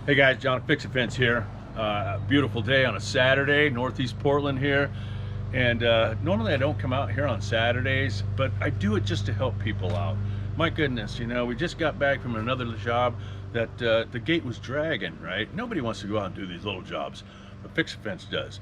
Hey guys, John Fix It Fence here. Beautiful day on a Saturday, Northeast Portland here. And normally I don't come out here on Saturdays, but I do it just to help people out. My goodness, you know, we just got back from another job that the gate was dragging, right? Nobody wants to go out and do these little jobs, but Fix It Fence does.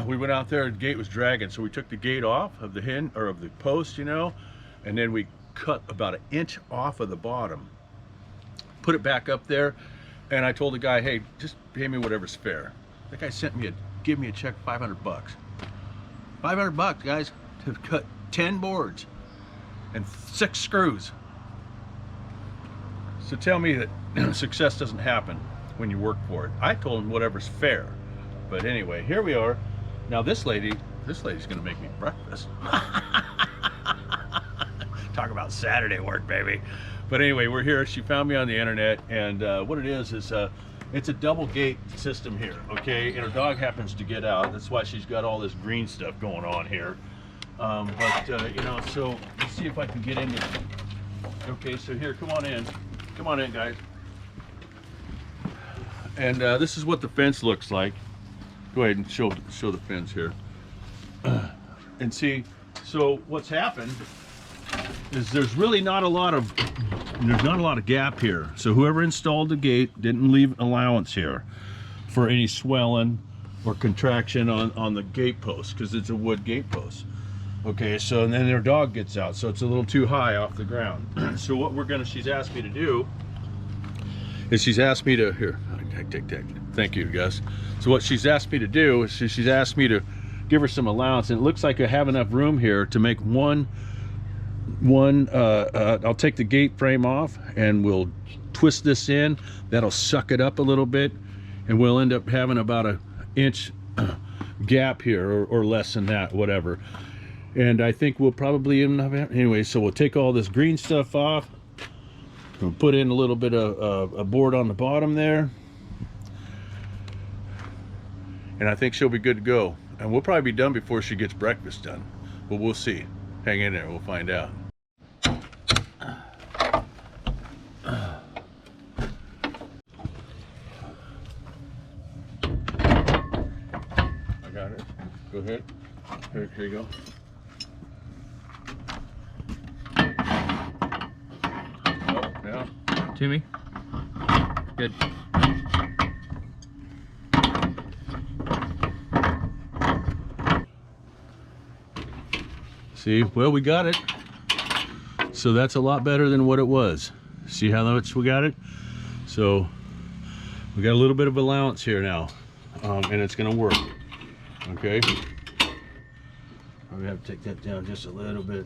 We went out there, the gate was dragging, so we took the gate off of the of the post, you know, and then we cut about 1 inch off of the bottom, put it back up there. And I told the guy, hey, just pay me whatever's fair. That guy gave me a check, 500 bucks. 500 bucks, guys, to cut 10 boards and 6 screws. So tell me that success doesn't happen when you work for it. I told him whatever's fair. But anyway, here we are. Now this lady's gonna make me breakfast. Talk about Saturday work, baby. But anyway, we're here. She found me on the internet, and what it is it's a double gate system here, okay? And her dog happens to get out. That's why she's got all this green stuff going on here. You know, so let's see if I can get in there. Okay, so here, come on in. Come on in, guys. And this is what the fence looks like. Go ahead and show the fence here. And see, so what's happened is there's not a lot of gap here. So whoever installed the gate didn't leave allowance here for any swelling or contraction on the gate post, because it's a wood gate post. Okay, so and then their dog gets out, so it's a little too high off the ground. So what she's asked me to do is she's asked me to, here, thank you, Gus. So what she's asked me to do is she's asked me to give her some allowance, and it looks like I have enough room here to make I'll take the gate frame off and we'll twist this in. That'll suck it up a little bit, and we'll end up having about 1 inch gap here, or less than that, whatever. And I think we'll probably end up, anyway, so we'll take all this green stuff off. We'll put in a little bit of a board on the bottom there, and I think she'll be good to go. And we'll probably be done before she gets breakfast done, but we'll see. Hang in there, we'll find out. I got it. Go ahead. Here you go. Oh, yeah. To me. Good. See, well, we got it. So that's a lot better than what it was. See how much we got it? So we got a little bit of allowance here now, and it's gonna work. Okay. We have to take that down just a little bit.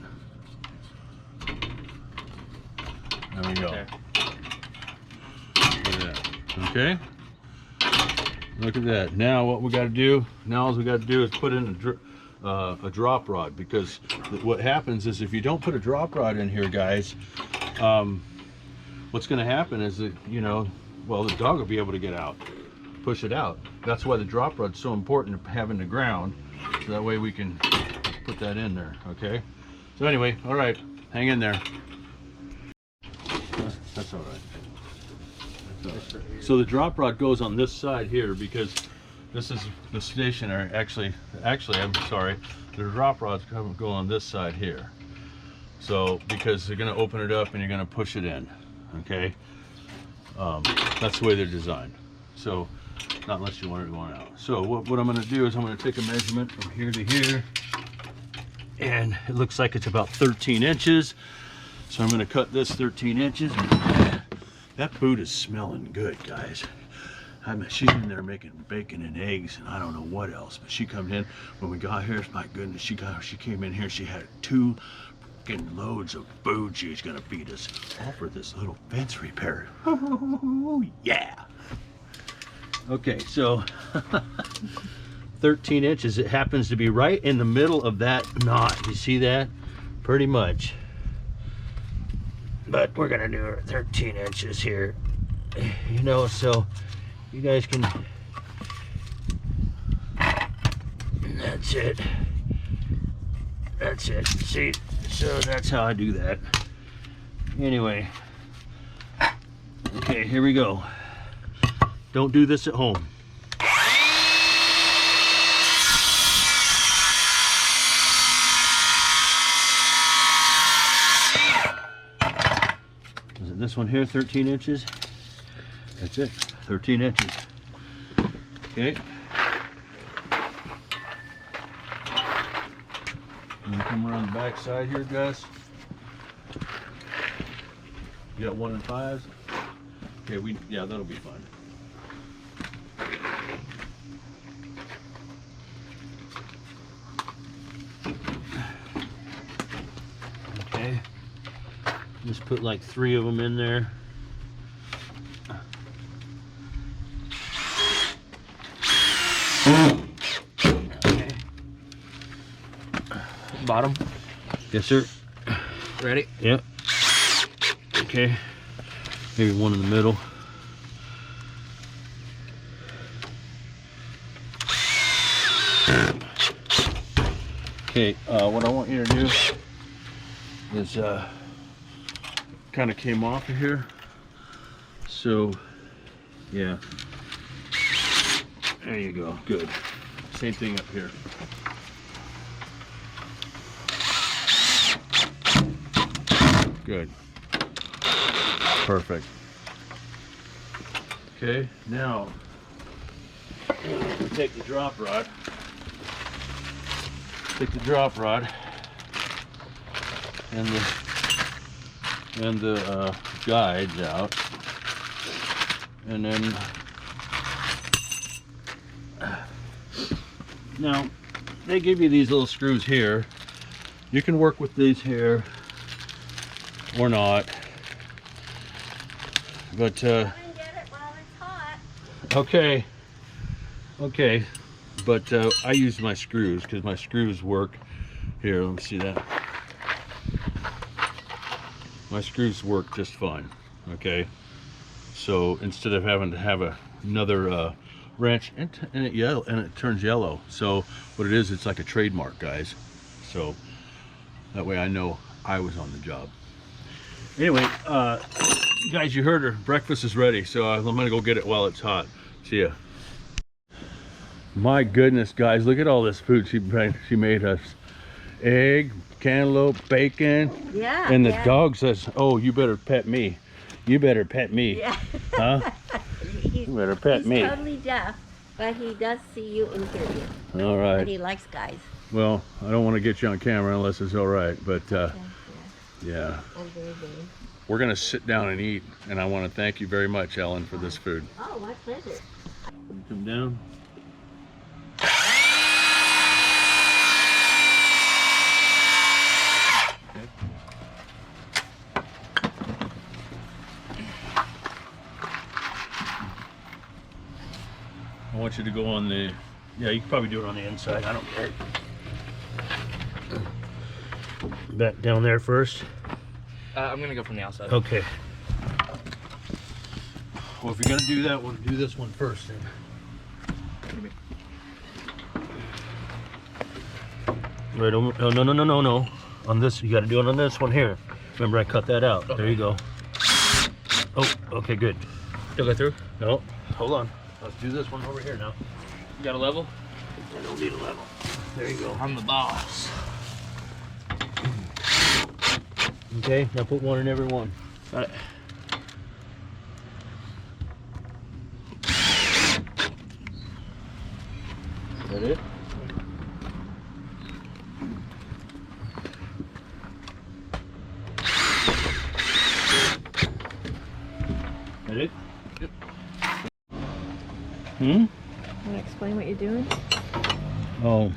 There we go. Look at that. Okay. Look at that. Now what we got to do? Now all we got to do is put in a drop rod, because what happens is if you don't put a drop rod in here, guys, what's going to happen is that, you know, well, the dog will be able to get out, push it out. That's why the drop rod's so important to have in the ground, so that way we can put that in there. Okay, so anyway, all right, hang in there. That's all right. That's all right. So the drop rod goes on this side here, because this is the stationary. Actually, I'm sorry. The drop rods go on this side here. So because they're going to open it up and you're going to push it in. Okay. That's the way they're designed. So not unless you want it going out. So what I'm going to do is I'm going to take a measurement from here to here, and it looks like it's about 13 inches. So I'm going to cut this 13 inches. That food is smelling good, guys. She's in there making bacon and eggs and I don't know what else, but she come in when we got here. My goodness, she came in here. She had 2 freaking loads of food she was gonna feed us, all for this little fence repair. Oh yeah. Okay, so 13 inches. It happens to be right in the middle of that knot. You see that? Pretty much. But we're gonna do 13 inches here. You know, so you guys can, that's it, see, so that's how I do that. Anyway, okay, here we go. Don't do this at home. Is it this one here, 13 inches? That's it, 13 inches. Okay. I'm gonna come around the back side here, guys. You got 1 and 5s? Okay, yeah, that'll be fine. Okay. Just put like 3 of them in there. Okay. Bottom. Yes, sir. Ready? Yep. Okay. Maybe 1 in the middle. Okay, what I want you to do is kind of came off of here. So, yeah. There you go. Good. Same thing up here. Good. Perfect. Okay, now take the drop rod. Take the drop rod and the guides out, and then now they give you these little screws here. You can work with these here or not, but Try and get it while it's hot. okay, but I use my screws because my screws work here. Let me see that. My screws work just fine. Okay, so instead of having to have another wrench and it turns yellow. So what it is, it's like a trademark, guys. So that way I know I was on the job. Anyway, guys, you heard her. Breakfast is ready, so I'm gonna go get it while it's hot. See ya. My goodness, guys, look at all this food she made us. Egg, cantaloupe, bacon. Yeah. And the yeah. dog says, "Oh, you better pet me. You better pet me." Yeah. Huh? You better pet me. He's totally deaf, but he does see you and hear you. All right. And he likes guys. Well, I don't want to get you on camera unless it's all right, but Yeah. yeah. I'm very good. We're gonna sit down and eat, and I want to thank you very much, Ellen, for this food. Oh, my pleasure. Come down. I want you to go on the, yeah, you can probably do it on the inside, I don't care. Back down there first. I'm gonna go from the outside. Okay. Well, if you're gonna do that one, do this one first then. Right, oh, no. On this, you gotta do it on this one here. Remember, I cut that out. Okay. There you go. Oh, okay, good. You'll go through? No, hold on. Let's do this one over here now. You got a level? I don't need a level. There you go. I'm the boss. Okay, now put one in every one. Got it. Is that it? That it? Yep. Hmm? Want to explain what you're doing? Oh.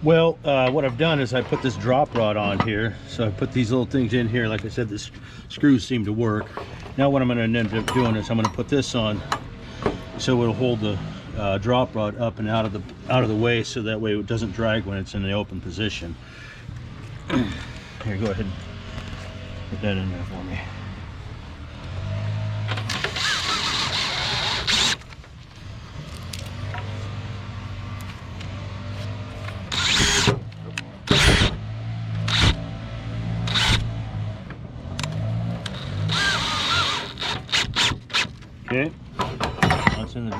Well, what I've done is I put this drop rod on here. So I put these little things in here. Like I said, the screws seem to work. Now what I'm going to end up doing is I'm going to put this on so it'll hold the drop rod up and out of the way, so that way it doesn't drag when it's in the open position. Here, go ahead and put that in there for me. Okay. That's in the.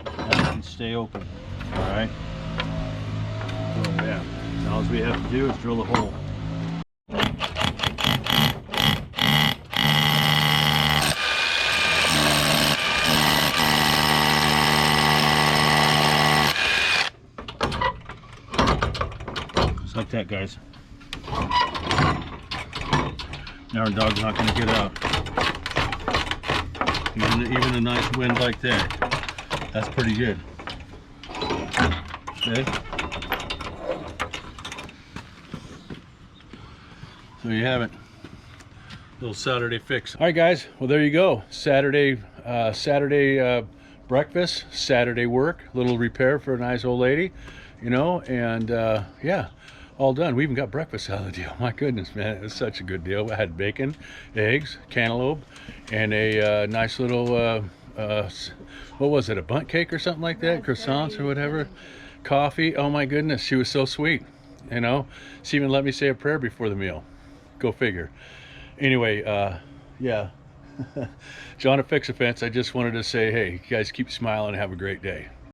That can stay open. All right. So yeah. Now all we have to do is drill a hole. Just like that, guys. Now our dog's not going to get out. Even a nice wind like that. That's pretty good. Okay. So you have it. Little Saturday fix. All right, guys. Well, there you go. Saturday breakfast, Saturday work, little repair for a nice old lady, you know, and yeah, all done. We even got breakfast out of the deal. My goodness, man, it was such a good deal. I had bacon, eggs, cantaloupe, and a nice little what was it, a bundt cake or something like that, croissants or whatever, coffee. Oh my goodness, she was so sweet, you know. She even let me say a prayer before the meal. Go figure. Anyway, yeah. John at Fix a Fence, I just wanted to say, hey, you guys keep smiling and have a great day.